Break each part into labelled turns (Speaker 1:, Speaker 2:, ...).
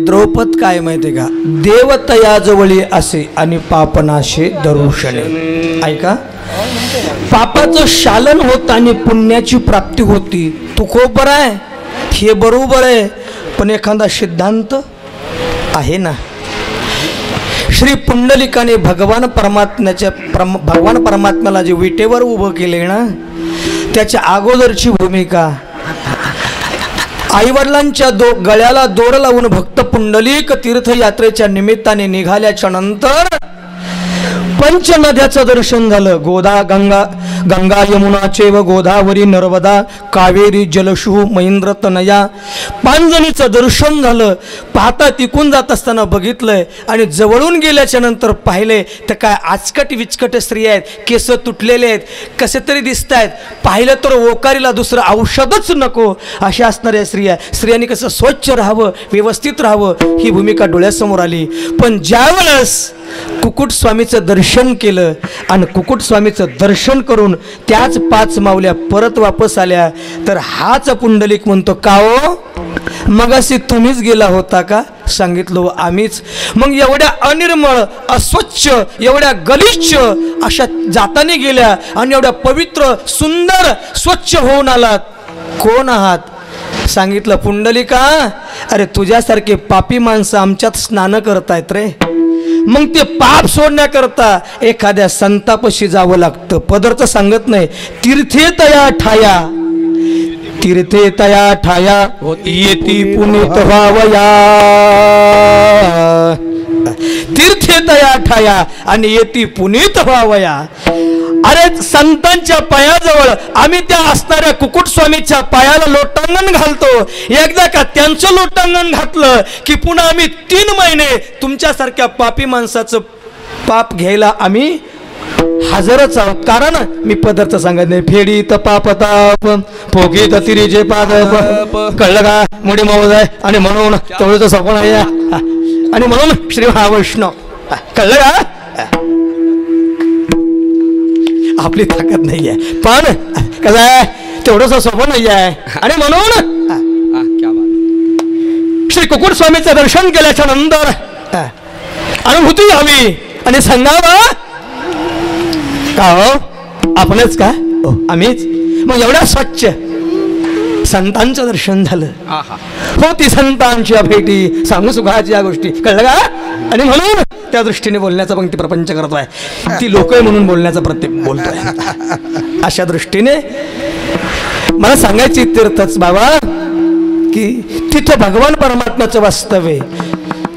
Speaker 1: द्रौपद काय माहिती का, देवतयाजवळी असे आणि पापनाशे दरुषणे. ऐका, पापाचं शालन होत आणि पुण्याची प्राप्ती होती. तू खूप बरं आहे, हे बरोबर आहे, पण एखादा सिद्धांत आहे ना. श्री पुंडलिकाने भगवान परमात्म्याला जे विटेवर उभं केले ना, त्याच्या अगोदरची भूमिका, आईवडिलांच्या गळ्याला दोर लावून भक्त पुंडलिक तीर्थयात्रेच्या निमित्ताने निघाल्याच्या नंतर पंचनद्याचं दर्शन झालं. गंगा यमुना चैव गोदावरी नर्मदा कावेरी जलशु महेंद्र तनया. पांजणीचं दर्शन झालं. पाहता तिकून जात असताना बघितलंय आणि जवळून गेल्याच्या नंतर पाहिले तर काय आचकट विचकट स्त्री आहेत, केस तुटलेले आहेत, कसे तरी दिसत आहेत. पाहिलं तर ओकारीला दुसरं औषधच नको अशा असणाऱ्या स्त्रियांनी कसं स्वच्छ राहावं, व्यवस्थित राहावं, ही भूमिका डोळ्यासमोर आली. पण ज्यावेळेस कुकुट स्वामीचं दर्शन केलं आणि कुकुट स्वामीचं दर्शन करून त्याच 5 माऊल्या परत वापस आल्या, तर हाच पुंडलिक म्हणतो, का हो मगाशी तुम्हीच गेला होता का? सांगितलं आम्हीच. मग एवढ्या अनिर्मळ, अस्वच्छ, एवढ्या गलिच्छ अशा जाताने गेल्या आणि एवढ्या पवित्र, सुंदर, स्वच्छ होऊन आलात, कोण आहात? सांगितलं, पुंडलिका, अरे तुझ्यासारखे पापी माणसं आमच्यात स्नान करतायत रे. मग ते पाप सोडण्याकरता एखाद्या संतापाशी जावं लागतं. पदरचं सांगत नाही, तीर्थे तया ठाया, तीर्थे तया ठाया येती पुनीत व्हावया. तीर्थे तया ठाया आणि येती पुनीत व्हावया. अरे संतांच्या पायाजवळ आम्ही त्या असणाऱ्या कुकुट स्वामीच्या पायाला लोटांगण घालतो. एकदा का त्यांचं लोटांगण घातलं की पुन्हा आम्ही 3 महिने तुमच्यासारख्या पापी माणसाचं पाप घ्यायला आम्ही हजरच आहोत. कारण मी पदार्थ सांगत नाही, फेडी तपापताप फोगी तिरीचे पाद, कळलं का मुडी मौज आहे आणि म्हणून तेवढं सपन आहे आणि म्हणून श्री महावैष्णव, कळलं का? आपली ताकद नाही आहे, पण कसं आहे तेवढंच सोपं नाही आहे. आणि म्हणून श्री कुकुट स्वामीचं दर्शन केल्याच्या नंतर अनुभूती हवी आणि सांगावं, का हो आपणच का? आम्हीच. मग एवढ्या स्वच्छ संतांचं दर्शन झालं, होती संतांची भेटी, सांगू सुखाच्या गोष्टी, कळलं का? आणि म्हणून त्या दृष्टीने बोलण्याचा पंक्ती प्रपंच करतोय. ती लोक आहे म्हणून बोलण्याचा प्रत्येक बोलतोय. अशा दृष्टीने मला सांगायची तीर्थच बाबा की तिथं भगवान परमात्म्याचं वास्तव्य,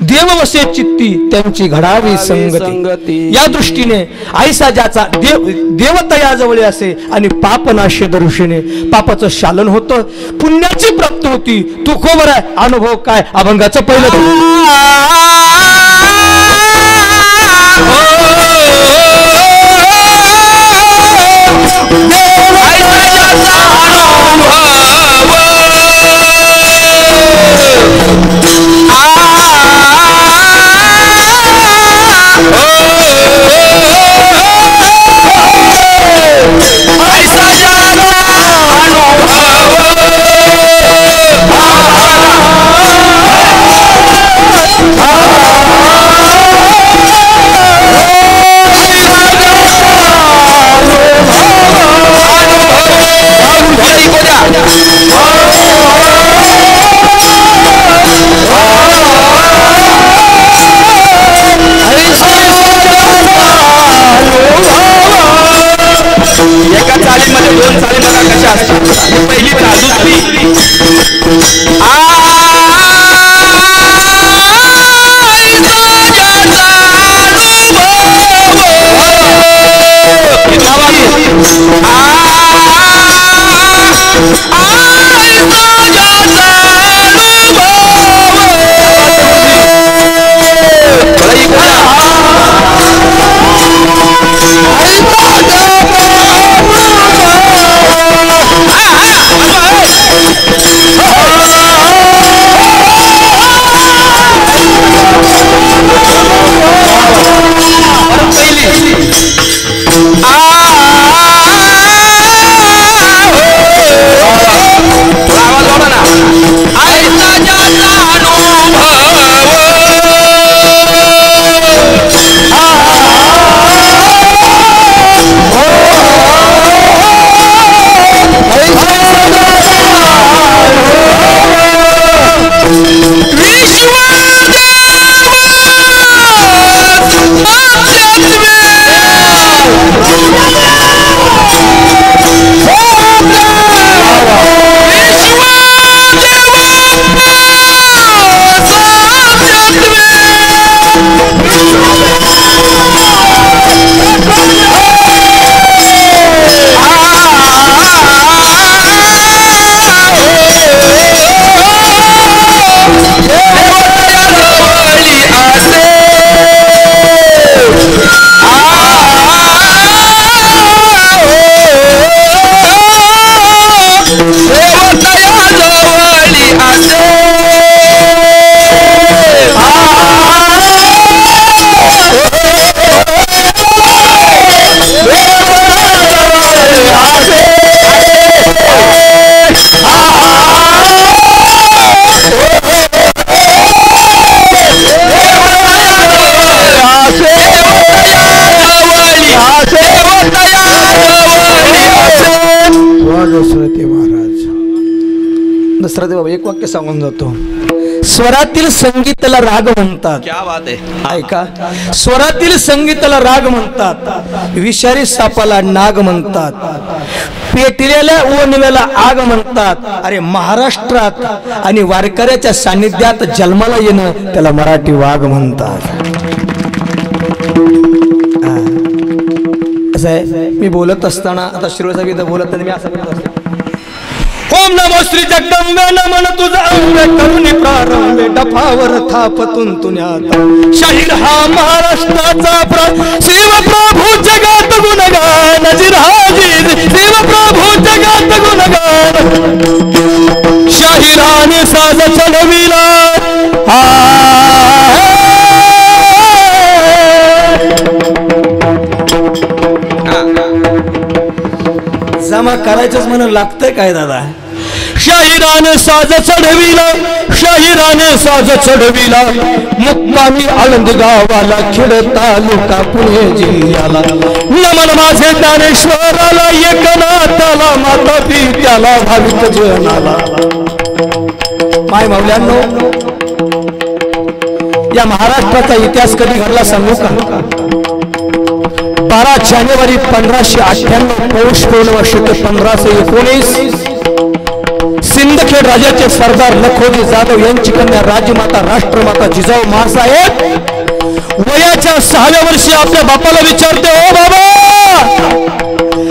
Speaker 1: देव वसे चित्ती त्यांची घडावी संगती. या दृष्टीने ऐसा ज्याचा देवतयाजवळ असे आणि पापनाशे दर्शने, पापाचं शालन होतं, पुण्याची प्राप्ती होती. तू खबर आहे अनुभव काय? अभंगाचं पहिलं थोडक्यात सांगून जातो. स्वरातील संगीताला राग म्हणतात.
Speaker 2: क्या बात आहे.
Speaker 1: ऐका, स्वरातील संगीताला राग म्हणतात, विषारी सापाला नाग म्हणतात, पेटलेल्या ओनव्याला आग म्हणतात. अरे महाराष्ट्रात आणि वारकऱ्याच्या सानिध्यात जन्माला येणं त्याला मराठी वाघ म्हणतात. असं आहे. मी बोलत असताना आता शिरोसाहेब इथं बोलत नाही, मी असं बोलत असतो. ओम नमो श्री जगदंबे नमन तुझा अंबे करुणी प्रारंभे डफावर थापतून तुन्यात शाहीर हा महाराष्ट्राचा शिव प्रभू जगात गुणगान जिरहाजी शिव प्रभू जगात गुणगान शाहिराने साज चढविला जमा करायचंच म्हणून लागतंय काय दादा. शाहिराने साज चढविला, शाहिराने साज चढविला, मुक्कामी आळंद गावाला, खेड तालुका पुणे जिल्ह्याला. नमन माझे ज्ञानेश्वराला, एकनाथाला, माता पित्याला, भाविक जनाला. माय माऊल्यांनो, या महाराष्ट्राचा इतिहास कधी घडला सांगू का. 12 जानेवारी 1598 पौष पौर्णवर्ष 1519 सिंदखेड राजाचे सरदार लखोजी जाधव यांची कन्या राजमाता राष्ट्रमाता जिजाऊ महासाहेब वयाच्या 6व्या वर्षी आपल्या बापाला विचारते, ओ बाबा,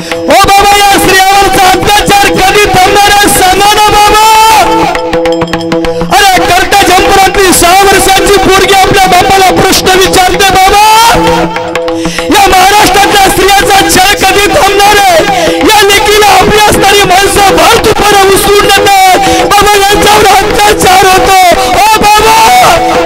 Speaker 1: ओ बाबा, या स्त्रियांवरचा अत्याचार कधी थांबणार आहे सांगा ना बाबा. अरे कर्टा जंपरातली 6 वर्षाची पोरगी आपल्या बापाला प्रश्न विचारते, बाबा या महाराष्ट्रातल्या स्त्रियांचा छळ कधी थांबणार आहे. या लेकीला आपली असणारी माणसं भर दुपार उचलून देतात. बाबा यांच्यावर अत्याचार होतो. ओ बाबा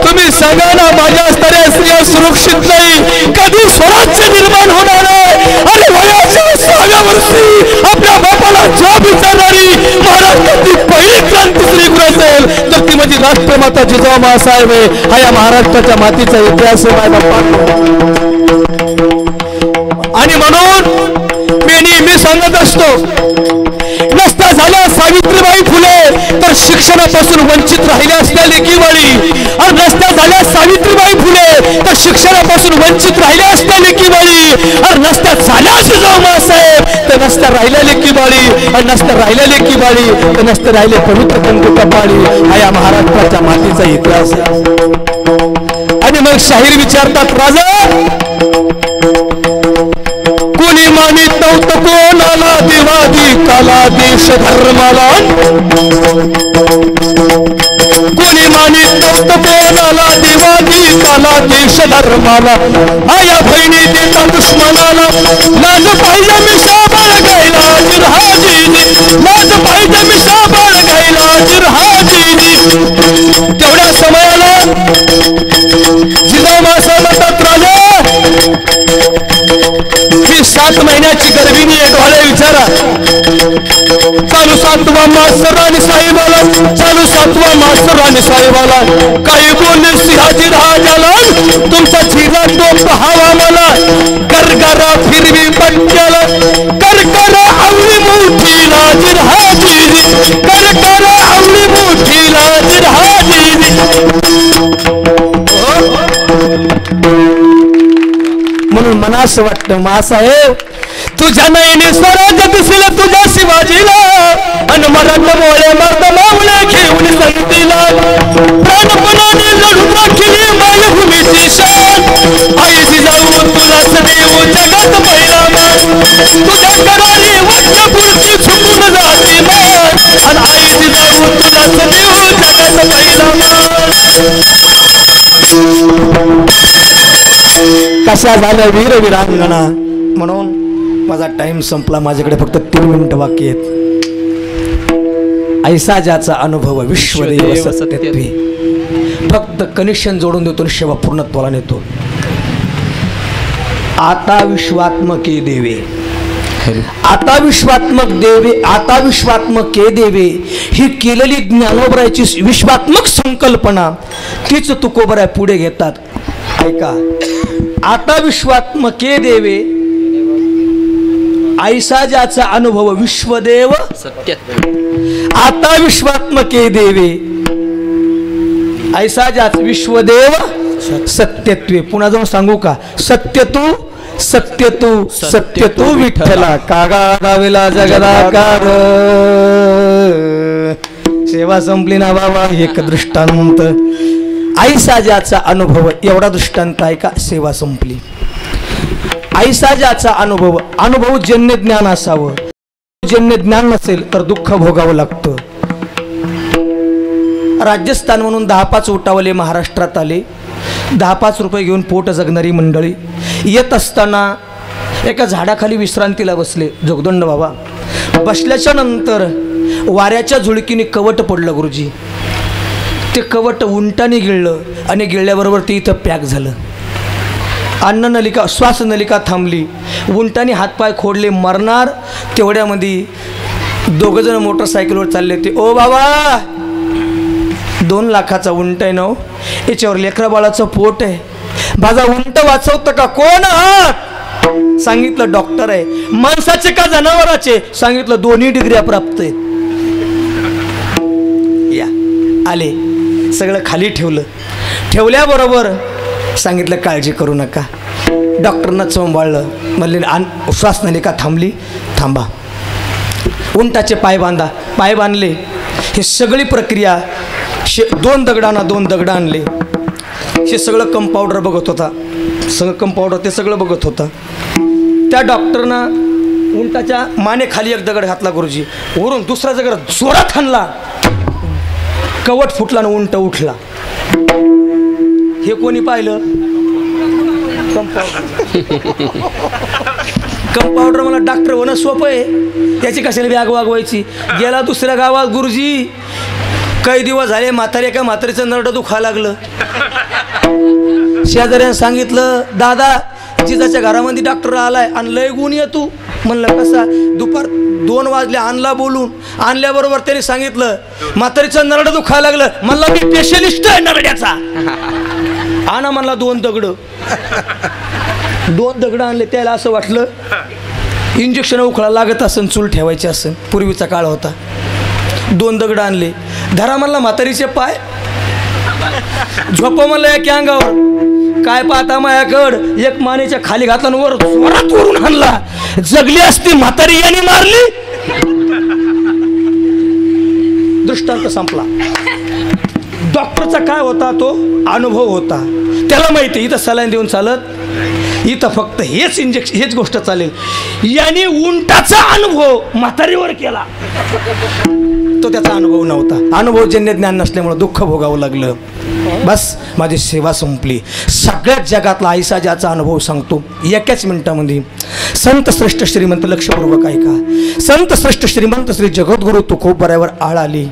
Speaker 1: तुम्ही सांगा ना, माझ्या असणाऱ्या स्त्रिया सुरक्षित नाही, कधी स्वराज्य निर्माण होणार आहे. अरे वयाच्या 6व्या वर्षी आपल्या बापाला जॉब विचारणारी महाराष्ट्रातली पहिली क्रांती स्त्री असेल तर ती म्हणजे राष्ट्रमाता जिजाऊ महासाहेब आहे. हा या महाराष्ट्राच्या मातीचा इतिहास आहे बाप्पा. आणि म्हणून मी नेहमी सांगत असतो, नसता झाल्या सावित्रीबाई फुले तर शिक्षणापासून वंचित राहिल्या असल्या लेकीवाळी, आणि नसत्या झाल्या सावित्रीबाई फुले तर शिक्षणापासून वंचित राहिल्या असल्या लेकीवाळी, आणि नसत्या झाल्या जिजाऊ मासाहेब तर नसत्या राहिल्या लेकीवाळी, आणि नसत्या राहिल्या लेकीवाळी तर नसत्या राहिले पवित्र कंकू कपाळी. हा या महाराष्ट्राच्या मातीचा इतिहास आहे. आणि मग शाहीर विचारतात, राजा कोणी मानित नव्हतं कोणाला, देवादी काला देश धर्माला. कोणी मानित नव्हतं कोणाला, देवादी काला देश धर्माला. आया बहिणी देता दुश्मनाला, लाज पाहिजे मिशा बाळगायला जिरहाजीनी, लाज पाहिजे मिशा बाळगायला जिरहाजीनी. तेवढ्या समयाला जिजाऊ मासाहेब म्हणतात, राजा ही 7 महिन्याची गर्भिणी आहे, डोळे विचारा. चालू 7वा मास राणी साहेबाला, चालू 7वा मास राणी साहेबाला. काही बोलले सिंहाजी राजाला, तुमचा झिरा तो पहावा मला. करकरा फिरवी पट्ट्याला, करकरा आवडी मोठीला जिरहाजी, करकरा आवडी मोठीला जिरहाजी. म्हणून मला असं वाटतं, मासाहेब तुझ्या नयनी स्वराज्य दिसेल तुझ्या शिवाजीला, आणि मराठमोळे मर्द मावळे घेऊन संगतीला. प्राणपणाने लढून राखली मायभूमीची शान. आई जिजाऊ तुलाच देऊ जगात पहिला मान. तुझ्या करारी वक्तपुरती झुकून जाती मान, आणि आई जिजाऊ तुलाच देऊ जगात पहिला मान. कशा झाल्या वीर वीरांगणा. म्हणून माझा टाइम संपला, माझ्याकडे फक्त 3 मिनिटं बाकी आहेत. ऐसा ज्याचा अनुभव विश्वदेव सत्यत्वे. फक्त कनेक्शन जोडून देतो आणि सेवा पूर्णत्वाला नेतो. आता विश्वात्मके देवे, आता विश्वात्मक देवे, आता विश्वात्मके देवे ही केलेली ज्ञानोबरायची विश्वात्मक संकल्पना तीच तुकोबराय पुढे घेतात. ऐका, आता विश्वात्मके देवे ऐसा ज्याचा अनुभव विश्वदेव सत्य. आता विश्वात्मके देवे ऐसा ज्याच विश्वदेव सत्यत्वे. पुन्हा जाऊन सांगू का? सत्य तू विठ्ठला कागा दावेला जगदाकार. सेवा संपली ना बाबा. एक दृष्टांत ऐसा ज्याचा अनुभव. एवढा दृष्टांत आहे का? सेवा संपली. ऐसा ज्याचा अनुभव जन्य ज्ञान असावं. जन्य ज्ञान नसेल तर दुःख भोगावं लागतं. राजस्थान म्हणून 10-5 उठावले महाराष्ट्रात आले. 10-5 रुपये घेऊन पोट जगणारी मंडळी. येत असताना एका झाडाखाली विश्रांतीला बसले जोगदंड बाबा. बसल्याच्या नंतर वाऱ्याच्या झुळकीने कवट पडलं गुरुजी. ते कवट उंटाने गिळलं आणि गिळल्याबरोबर ते इथं पॅक झालं. अन्ननलिका श्वासनलिका थांबली. उंटाने हातपाय खोडले मरणार. तेवढ्यामध्ये 2 जण मोटरसायकलवर चालले होते. ओ बाबा 2 लाखाचा उंट आहे ना, याच्यावर लेकरा बाळाचं पोट आहे. माझा उंट वाचवतं का? कोण आहात? सांगितलं डॉक्टर आहे. माणसाचे का जनावराचे? सांगितलं दोन्ही डिग्र्या प्राप्त आहेत. या आले. सगळं खाली ठेवलं. ठेवल्याबरोबर सांगितलं काळजी करू नका. डॉक्टरना चोंबाळलं. म्हणले श्वासनलिका थांबली. थांबा. उंटाचे पाय बांधा. पाय बांधले. हे सगळी प्रक्रिया 2 दगडांना 2 दगड आणले. हे सगळं कंपाऊंडर बघत होता. सगळं कंपाऊंडर ते सगळं बघत होता. त्या डॉक्टरना उंटाच्या मानेखाली एक दगड घातला गुरुजी. वरून दुसरा दगड जोरात हाणला. कवट फुटला आणि उंट उठला. हे कोणी पाहिलं? कंपाऊंडर मला डॉक्टर होणं सोपं आहे. त्याची कशाला बॅग वागवायची. गेला दुसऱ्या गावात गुरुजी. काही दिवस झाले म्हातारे म्हातारीचं नरडं दुखायला लागलं. शेजाऱ्यानं सांगितलं दादा जिजाच्या घरामध्ये डॉक्टर आलाय आणि लय गुण ये तू. म्हणलं कसा? दुपार 2 वाजले. आणला बोलून. आणल्याबरोबर त्याने सांगितलं म्हातारीचं नरडं दुखायला लागलं. म्हणला मी स्पेशलिस्ट आहे नरड्याचा. आणा म्हणला 2 दगड. 2 दगड आणले. त्याला असं वाटलं इंजेक्शन उखळा लागत असन, चूल ठेवायची असन. पूर्वीचा काळ होता. 2 दगड आणले. धरा म्हणला म्हातारीचे पाय. झोप म्हणलं एक अंगावर. काय पाहता माझ्याकड? एक मानेच्या खाली घातला वर जोरात वरून हाणला. जगली असती म्हातारी यांनी मारली. दृष्टांत संपला. डॉक्टरचा काय होता? तो अनुभव होता. त्याला माहिती इथं सलाईन देऊन चालत. इथं फक्त हेच इंजेक्शन, हेच गोष्ट चालेल. याने उंटाचा अनुभव म्हातारीवर केला. तो त्याचा अनुभव नव्हता. अनुभवजन्य ज्ञान नसल्यामुळे दुःख भोगावं लागलं. बस माझी सेवा संपली. सगळ्यात जगातला ऐसा ज्याचा अनुभव सांगतो एकाच मिनिटामध्ये. संत श्रेष्ठ श्रीमंत लक्षपूर्वक ऐका. संत श्रेष्ठ श्रीमंत श्री जगद्गुरु तुकोबरावर आळ आली.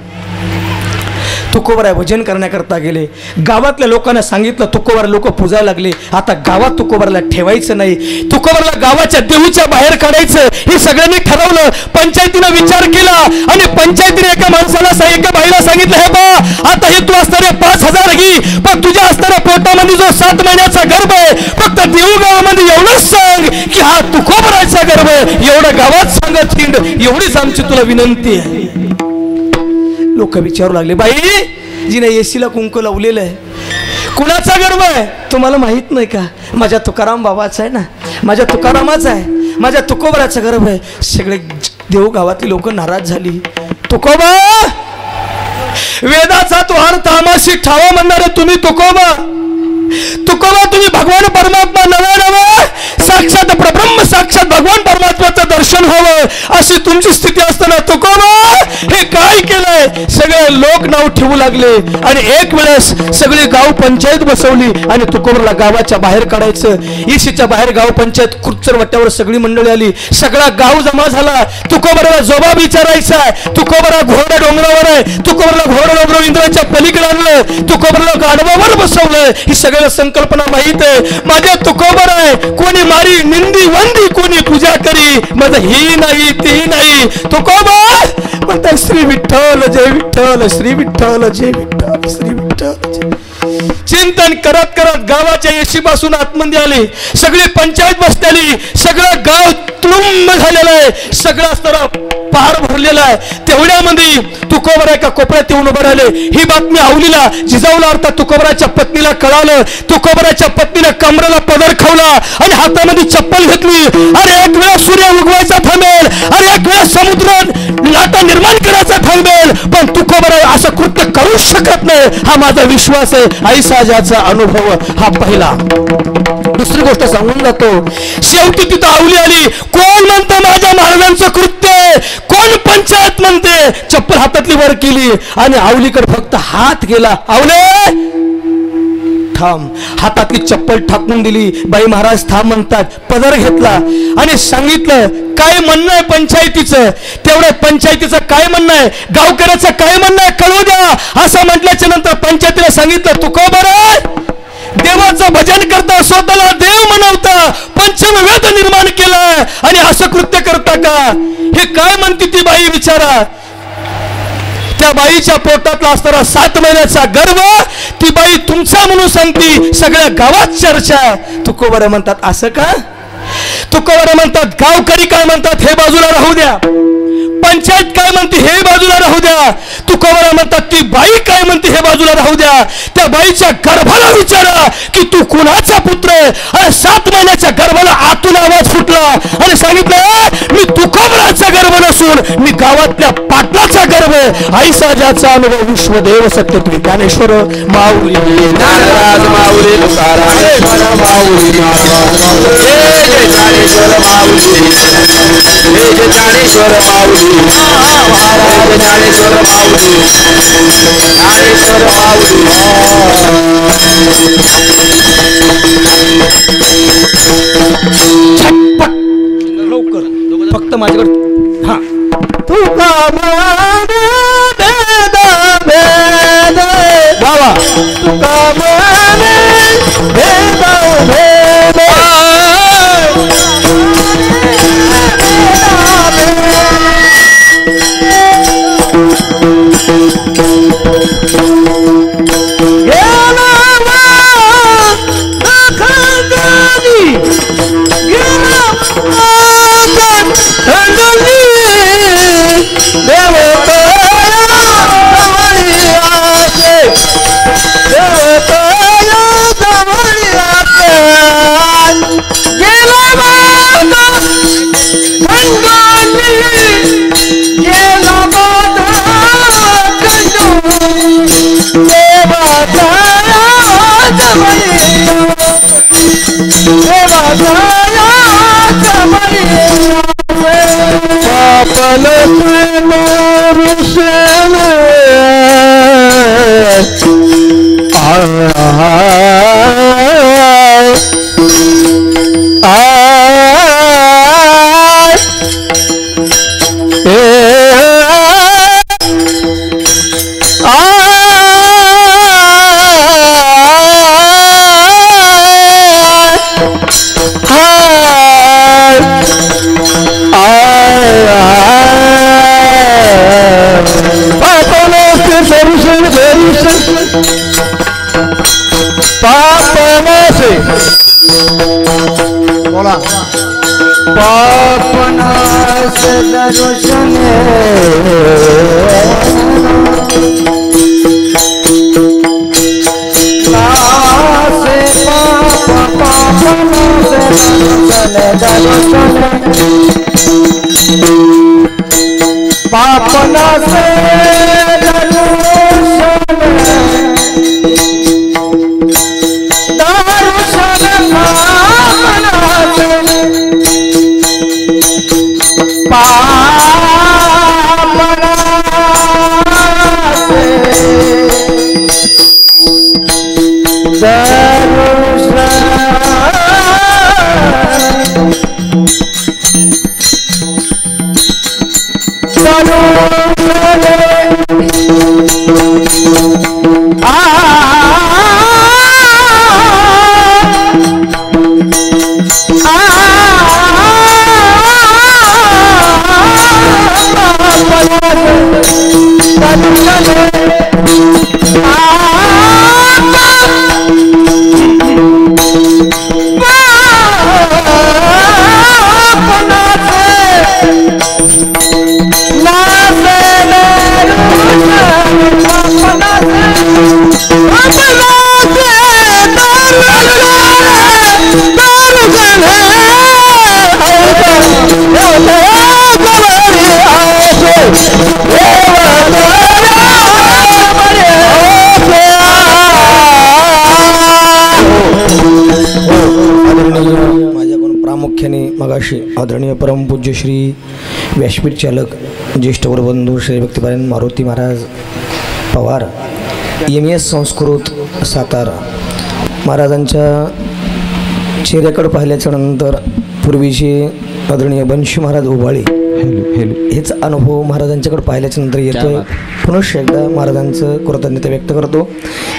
Speaker 1: तुकोबरा भजन करण्याकरता गेले. गावातल्या लोकांना सांगितलं. तुकोबरा लोक पूजायला लागले. आता गावात तुकोबराला ठेवायचं नाही. तुकोबराला गावाच्या देऊच्या बाहेर काढायचं हे सगळ्यांनी ठरवलं. पंचायतीनं विचार केला आणि पंचायतीने एका माणसाला एका बाईला सांगितलं हे बा आता हे तू असणारे 5,000 घे. पण तुझ्या असणाऱ्या पोटामध्ये जो 7 महिन्याचा गर्भ आहे फक्त देऊ गावामध्ये एवढंच सांग की हा तुकोबराचा गर्भ आहे. एवढं गावात सांगत हिंड. एवढीच आमची तुला विनंती आहे. लोक विचारू लागले बाई जिने एसीला कुंकू लावलेलं आहे कुणाचा गर्भ आहे? तुम्हाला माहित नाही का? माझ्या तुकाराम बाबाचा आहे ना. माझ्या तुकारामाचा आहे. माझ्या तुकोबराचा गर्भ आहे. सगळे देव गावातली लोक नाराज झाली. तुकोबा वेदाचा तो अर्थ आमाशी ठावा म्हणणारे तुम्ही तुकोबा. तुकोबा तुम्ही भगवान परमात्मा नवा साक्षात परब्रह्म साक्षात भगवान परमात्म्याचं दर्शन व्हावं अशी तुमची स्थिती असताना तुकोबा हे काय केलंय? सगळे लोक नाव ठेवू लागले आणि एक वेळेस सगळी गाव पंचायत बसवली आणि तुकोबराला गावाच्या बाहेर काढायचं. इशीच्या बाहेर गाव पंचायत खुर्चर वट्यावर सगळी मंडळी आली. सगळा गाव जमा झाला. तुकोबराला जबाब विचारायचा आहे. तुकोबरा घोरड्या डोंगरावर आहे. तुकोबराला घोरड्या डोंगरावर इंद्राच्या पलीकडे आणलं. तुकोबराला गाढवावर बसवलं. ही सगळ्या संकल्पना माहित आहे. माझ्या तुकोबर आहे. कोणी मारी निंदी वंदी कोणी पूजा करी माझं ही नाही ते नाही. तुकोबा म्हणतात श्री विठ्ठल जय विठ्ठल श्री विठ्ठल जय विठ्ठल श्री विठ्ठल. जे चिंतन करत करत गावाच्या येशीपासून आतमध्ये आले. सगळी पंचायत बसतेली, सगळं गाव तुडुंब झालेलं आहे, सगळा स्तरा पार भरलेला आहे. तेवढ्यामध्ये तुकोबरा एका कोपऱ्यात येऊन उभं राहिले. ही बातमी आवलीला जिजाऊला अर्थात तुकोबराच्या पत्नीला कळालं. तुकोबराच्या पत्नीने कमरेला पदर खावला आणि हातामध्ये चप्पल घेतली. अरे एक वेळ सूर्य उगवायचा थांबेल, अरे एक वेळ समुद्र लाटा निर्माण करायचा थांबेल, पण तुकोबरा असं कृत्य करू शकत नाही, हा माझा विश्वास आहे. आई साजाचा अनुभव हा पहिला. दुसरी गोष्ट सांगून जातो, शेवटी तिथं आवली आली. कोण म्हणतं माझ्या महाराजांचं कृत्य, कोण पंचायत म्हणते. चप्पल हातातली वर केली आणि आवलीकडे फक्त हात गेला. आवले थांब, हातातली चप्पल टाकून दिली. बाई महाराज थांब म्हणतात. पदर घेतला आणि सांगितलं काय म्हणणं आहे पंचायतीचं. तेवढं पंचायतीचं काय म्हणणं आहे, गावकऱ्याचं काय म्हणणं आहे कळू द्या. असं म्हटल्याच्या नंतर पंचायतीला सांगितलं तुकोबरा देवाचं भजन करता, स्वतःला देव म्हणवता, पंचमवेद निर्माण केलाय आणि असं कृत्य करता का. हे काय म्हणते ती बाई विचारा. त्या बाईच्या पोटातला असणारा 7 महिन्याचा गर्भ ती बाई तुमचा म्हणून सांगती. सगळ्या गावात चर्चा. तुकोबरा म्हणतात असं का. तुकोबरा म्हणतात गावकरी काय म्हणतात हे बाजूला राहू द्या, पंचायत काय म्हणते हे बाजूला राहू द्या. तुकोबरा म्हणतात ती बाई काय म्हणते हे बाजूला राहू द्या. त्या बाईच्या गर्भाला विचारा की तू कुणाचा पुत्र आहे. आणि 7 महिन्याच्या गर्भाला आतून आवाज फुटला आणि सांगितलं मी तुकोबराचा गर्भ नसून मी गावातल्या पाटलाचा गर्भ आहे. आई साजाचा अनुभव विश्वदेव सत्य तुम्ही ज्ञानेश्वर माऊली ज्ञानराज माऊली तुकाराम माऊली ज्ञानेश्वर माऊली ज्ञानेश्वर माऊली महाराज ज्ञानेश्वर माऊली ज्ञानेश्वर माऊली. झटपट लवकर फक्त माझ्याकडे. हा तुका बाबा तुका माझ्याकडून प्रामुख्याने मगाशी आदरणीय परमपूज्य श्री व्यासपीठ चालक ज्येष्ठ गुरुबंधू श्री भक्तिपारायण मारुती महाराज पवार EMS संस्कृत सातारा महाराजांच्या चेहऱ्याकडे पाहिल्याच्या नंतर पूर्वीचे आदरणीय बंशी महाराज उभाळे हेच अनुभव महाराजांच्याकडे पाहिल्याच्या नंतर येतोय. पुनश्च एकदा महाराजांचं कृतज्ञता व्यक्त करतो.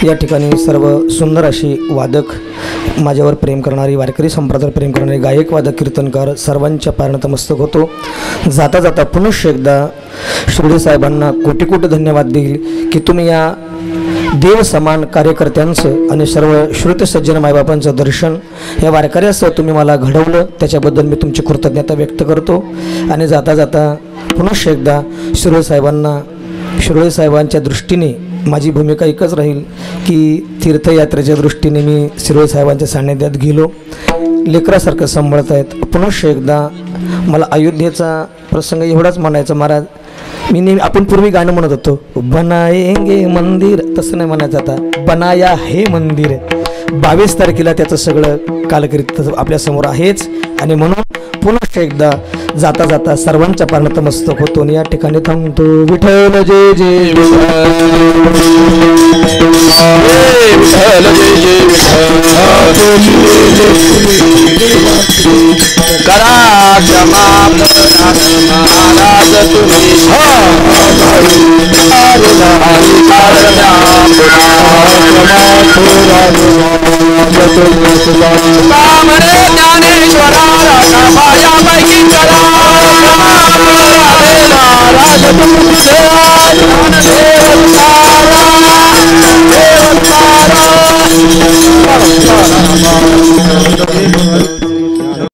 Speaker 1: या ठिकाणी सर्व सुंदर अशी वादक, माझ्यावर प्रेम करणारी, वारकरी संप्रदायावर प्रेम करणारे गायक, वादक, कीर्तनकार सर्वांच्या पारणतमस्तक होतो. जाता जाता पुनश्च एकदा शिर्डी साहेबांना कोटी कोटी धन्यवाद देईल की तुम्ही या देव समान कार्यकर्त्यांचं आणि सर्व श्रुत सज्जन मायबापांचं दर्शन या वारकऱ्यासह तुम्ही मला घडवलं, त्याच्याबद्दल मी तुमची कृतज्ञता व्यक्त करतो. आणि जाता जाता पुनश्च एकदा शिरोळे साहेबांच्या दृष्टीने माझी भूमिका एकच राहील की तीर्थयात्रेच्या दृष्टीने मी शिरोळे साहेबांच्या सान्निध्यात गेलो, लेकरासारखं सांभाळत आहेत. पुनश्च एकदा मला अयोध्येचा प्रसंग एवढाच म्हणायचा, महाराज मी नेहमी, आपण पूर्वी गाणं म्हणत होतो बनाएंगे मंदिर, तसं नाही म्हणायचं, आता बनाया हे मंदिर. 22 तारखेला त्याचं सगळं कालकृत्य आपल्यासमोर आहेच. आणि म्हणून पुनश्च एकदा जाता जाता सर्वांच्या पारणतमस्तक होतो आणि या ठिकाणी थांबतो. विठ्ठल जय जय
Speaker 2: करा क्षमा महाराज तुम्ही ज्ञानेश्वरा पैकी करा राज